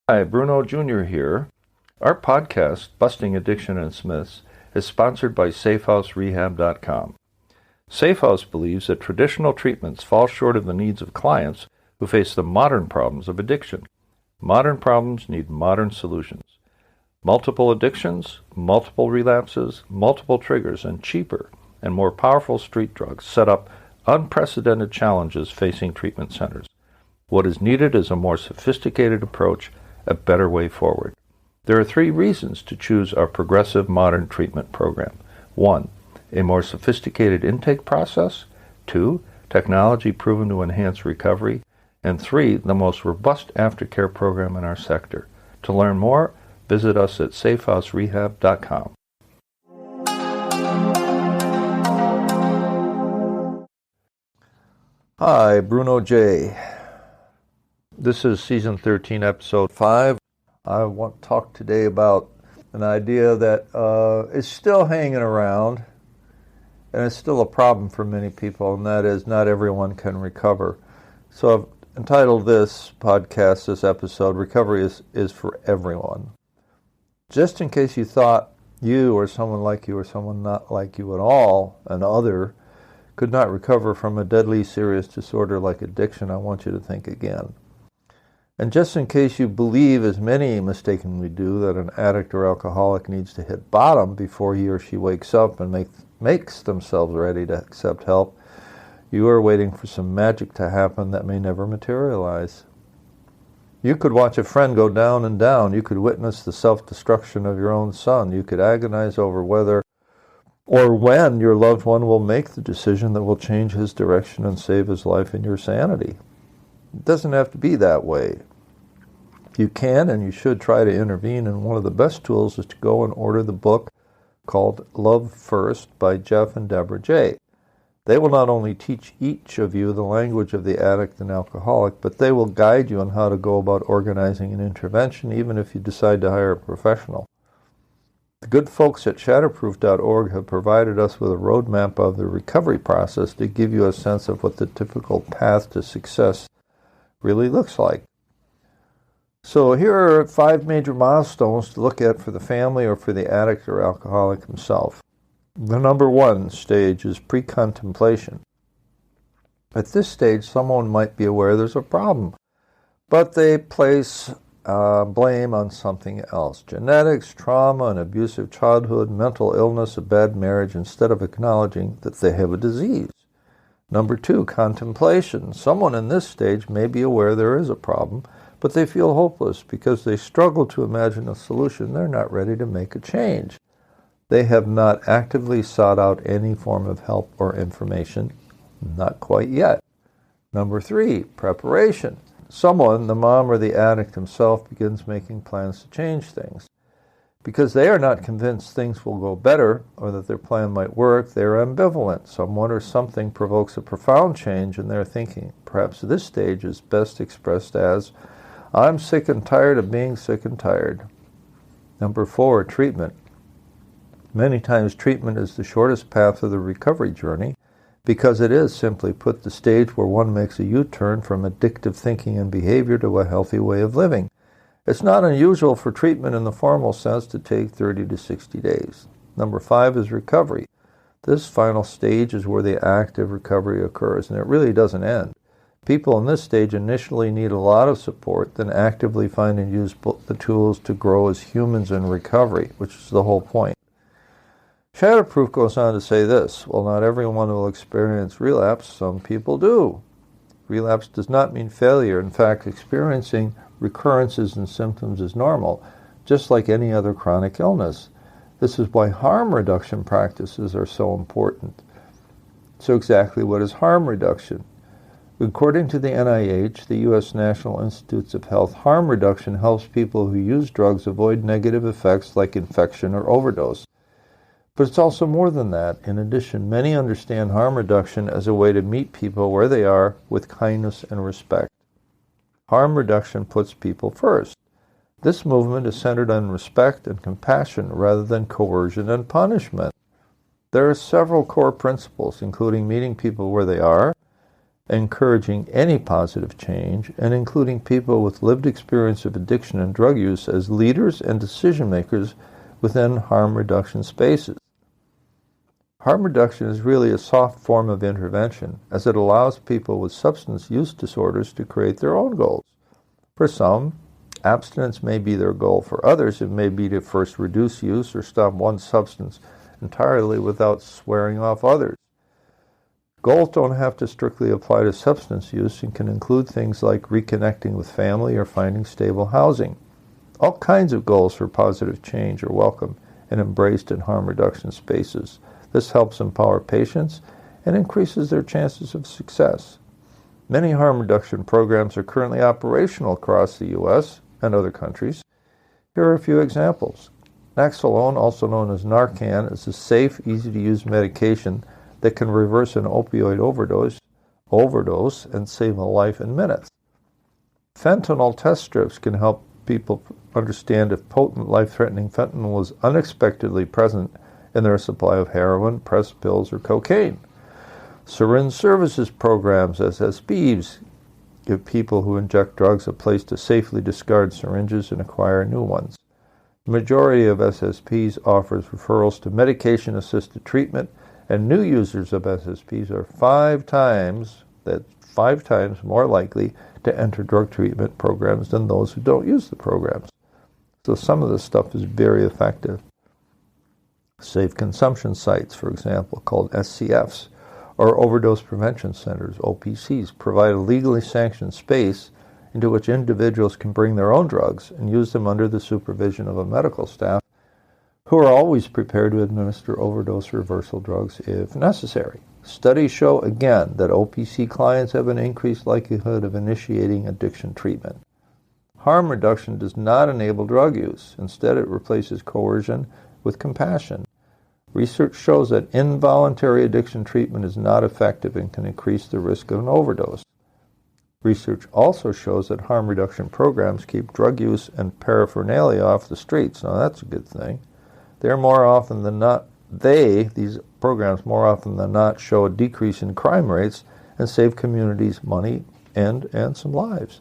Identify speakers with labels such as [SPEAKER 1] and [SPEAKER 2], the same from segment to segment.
[SPEAKER 1] Hi, Bruno Jr. here. Our podcast, Busting Addiction and Myths, is sponsored by SafeHouseRehab.com. SafeHouse believes that traditional treatments fall short of the needs of clients who face the modern problems of addiction. Modern problems need modern solutions. Multiple addictions, multiple relapses, multiple triggers, and cheaper and more powerful street drugs set up unprecedented challenges facing treatment centers. What is needed is a more sophisticated approach, a better way forward. There are 3 reasons to choose our progressive modern treatment program. 1, a more sophisticated intake process. 2, technology proven to enhance recovery. And 3, the most robust aftercare program in our sector. To learn more, visit us at SafeHouseRehab.com. Hi, Bruno J. This is Season 13, Episode 5. I want to talk today about an idea that is still hanging around, and it's still a problem for many people, and that is not everyone can recover. So I've entitled this podcast, this episode, Recovery is for Everyone. Just in case you thought you or someone like you or someone not like you at all, an other, could not recover from a deadly serious disorder like addiction, I want you to think again. And just in case you believe, as many mistakenly do, that an addict or alcoholic needs to hit bottom before he or she wakes up and makes themselves ready to accept help, you are waiting for some magic to happen that may never materialize. You could watch a friend go down and down. You could witness the self-destruction of your own son. You could agonize over whether or when your loved one will make the decision that will change his direction and save his life and your sanity. It doesn't have to be that way. You can and you should try to intervene, and one of the best tools is to go and order the book called Love First by Jeff and Deborah J. They will not only teach each of you the language of the addict and alcoholic, but they will guide you on how to go about organizing an intervention, even if you decide to hire a professional. The good folks at shatterproof.org have provided us with a roadmap of the recovery process to give you a sense of what the typical path to success really looks like. So here are 5 major milestones to look at for the family or for the addict or alcoholic himself. The number 1 stage is pre-contemplation. At this stage, someone might be aware there's a problem, but they place blame on something else. Genetics, trauma, an abusive childhood, mental illness, a bad marriage, instead of acknowledging that they have a disease. Number 2, contemplation. Someone in this stage may be aware there is a problem, but they feel hopeless because they struggle to imagine a solution. They're not ready to make a change. They have not actively sought out any form of help or information. Not quite yet. Number 3, preparation. Someone, the mom or the addict himself, begins making plans to change things. Because they are not convinced things will go better or that their plan might work, they are ambivalent. Someone or something provokes a profound change in their thinking. Perhaps this stage is best expressed as, I'm sick and tired of being sick and tired. Number 4, treatment. Many times treatment is the shortest path of the recovery journey because it is, simply put, the stage where one makes a U-turn from addictive thinking and behavior to a healthy way of living. It's not unusual for treatment in the formal sense to take 30 to 60 days. Number 5 is recovery. This final stage is where the active recovery occurs, and it really doesn't end. People in this stage initially need a lot of support, then actively find and use the tools to grow as humans in recovery, which is the whole point. Shatterproof goes on to say this, while not everyone will experience relapse, some people do. Relapse does not mean failure. In fact, experiencing recurrences and symptoms is normal, just like any other chronic illness. This is why harm reduction practices are so important. So exactly what is harm reduction? According to the NIH, the U.S. National Institutes of Health, harm reduction helps people who use drugs avoid negative effects like infection or overdose. But it's also more than that. In addition, many understand harm reduction as a way to meet people where they are with kindness and respect. Harm reduction puts people first. This movement is centered on respect and compassion rather than coercion and punishment. There are several core principles, including meeting people where they are, encouraging any positive change, and including people with lived experience of addiction and drug use as leaders and decision makers within harm reduction spaces. Harm reduction is really a soft form of intervention, as it allows people with substance use disorders to create their own goals. For some, abstinence may be their goal. For others, it may be to first reduce use or stop one substance entirely without swearing off others. Goals don't have to strictly apply to substance use and can include things like reconnecting with family or finding stable housing. All kinds of goals for positive change are welcome and embraced in harm reduction spaces. This helps empower patients and increases their chances of success. Many harm reduction programs are currently operational across the U.S. and other countries. Here are a few examples. Naloxone, also known as Narcan, is a safe, easy-to-use medication that can reverse an opioid overdose and save a life in minutes. Fentanyl test strips can help people understand if potent, life-threatening fentanyl is unexpectedly present in their supply of heroin, pressed pills, or cocaine. Syringe services programs, SSBs, give people who inject drugs a place to safely discard syringes and acquire new ones. The majority of SSPs offers referrals to medication-assisted treatment, and new users of SSPs are five times more likely to enter drug treatment programs than those who don't use the programs. So some of this stuff is very effective. Safe consumption sites, for example, called SCFs, or overdose prevention centers, OPCs, provide a legally sanctioned space into which individuals can bring their own drugs and use them under the supervision of a medical staff who are always prepared to administer overdose reversal drugs if necessary. Studies show, again, that OPC clients have an increased likelihood of initiating addiction treatment. Harm reduction does not enable drug use. Instead, it replaces coercion with compassion. Research shows that involuntary addiction treatment is not effective and can increase the risk of an overdose. Research also shows that harm reduction programs keep drug use and paraphernalia off the streets. Now that's a good thing. These programs more often than not show a decrease in crime rates and save communities money and some lives.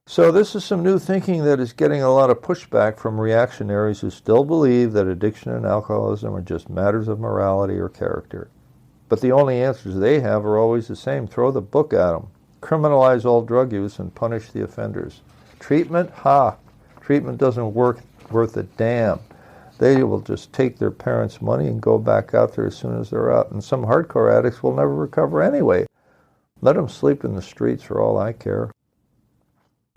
[SPEAKER 1] So this is some new thinking that is getting a lot of pushback from reactionaries who still believe that addiction and alcoholism are just matters of morality or character. But the only answers they have are always the same. Throw the book at them. Criminalize all drug use and punish the offenders. Treatment? Treatment doesn't work worth a damn. They will just take their parents' money and go back out there as soon as they're out. And some hardcore addicts will never recover anyway. Let them sleep in the streets for all I care.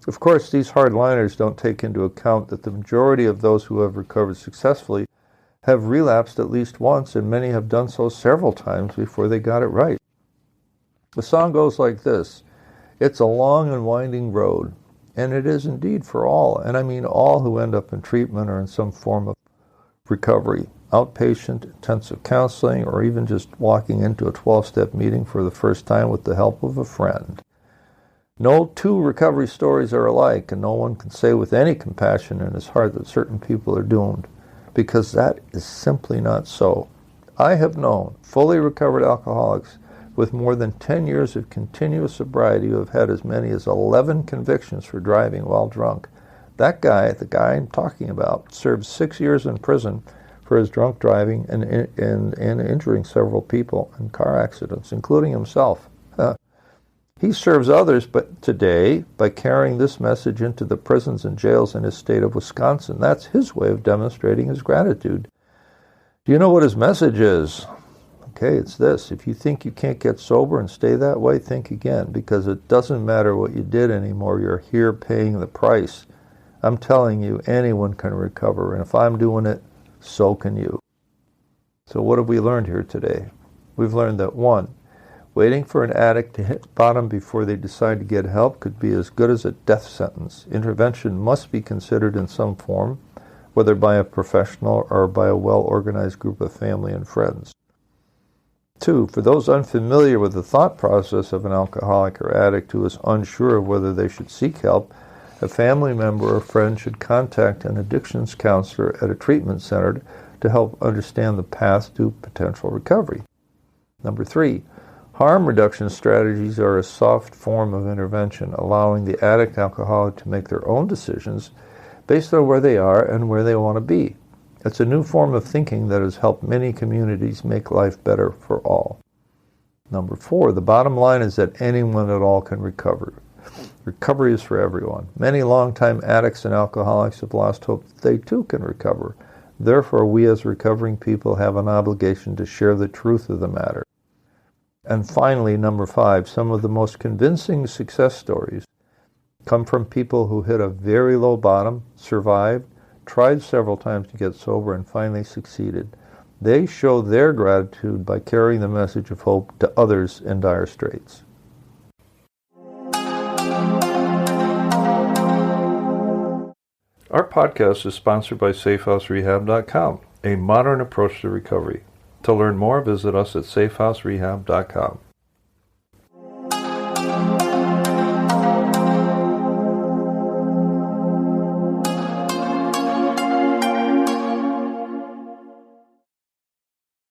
[SPEAKER 1] Of course, these hardliners don't take into account that the majority of those who have recovered successfully have relapsed at least once, and many have done so several times before they got it right. The song goes like this: "It's a long and winding road," and it is indeed for all, and I mean all who end up in treatment or in some form of recovery, outpatient, intensive counseling, or even just walking into a 12-step meeting for the first time with the help of a friend. No two recovery stories are alike, and no one can say with any compassion in his heart that certain people are doomed, because that is simply not so. I have known fully recovered alcoholics with more than 10 years of continuous sobriety who have had as many as 11 convictions for driving while drunk. That guy, the guy I'm talking about, served 6 years in prison for his drunk driving and injuring several people in car accidents, including himself. He serves others today by carrying this message into the prisons and jails in his state of Wisconsin. That's his way of demonstrating his gratitude. Do you know what his message is? Okay, it's this: if you think you can't get sober and stay that way, think again, because it doesn't matter what you did anymore. You're here paying the price. I'm telling you, anyone can recover, and if I'm doing it, so can you. So what have we learned here today? We've learned that 1, waiting for an addict to hit bottom before they decide to get help could be as good as a death sentence. Intervention must be considered in some form, whether by a professional or by a well-organized group of family and friends. 2, for those unfamiliar with the thought process of an alcoholic or addict who is unsure of whether they should seek help, a family member or friend should contact an addictions counselor at a treatment center to help understand the path to potential recovery. 3, Harm reduction strategies are a soft form of intervention, allowing the addict alcoholic to make their own decisions based on where they are and where they want to be. It's a new form of thinking that has helped many communities make life better for all. Number 4, the bottom line is that anyone at all can recover. Recovery is for everyone. Many longtime addicts and alcoholics have lost hope that they too can recover. Therefore, we as recovering people have an obligation to share the truth of the matter. And finally, number 5, some of the most convincing success stories come from people who hit a very low bottom, survived, tried several times to get sober, and finally succeeded. They show their gratitude by carrying the message of hope to others in dire straits. Our podcast is sponsored by SafeHouseRehab.com, a modern approach to recovery. To learn more, visit us at SafeHouseRehab.com.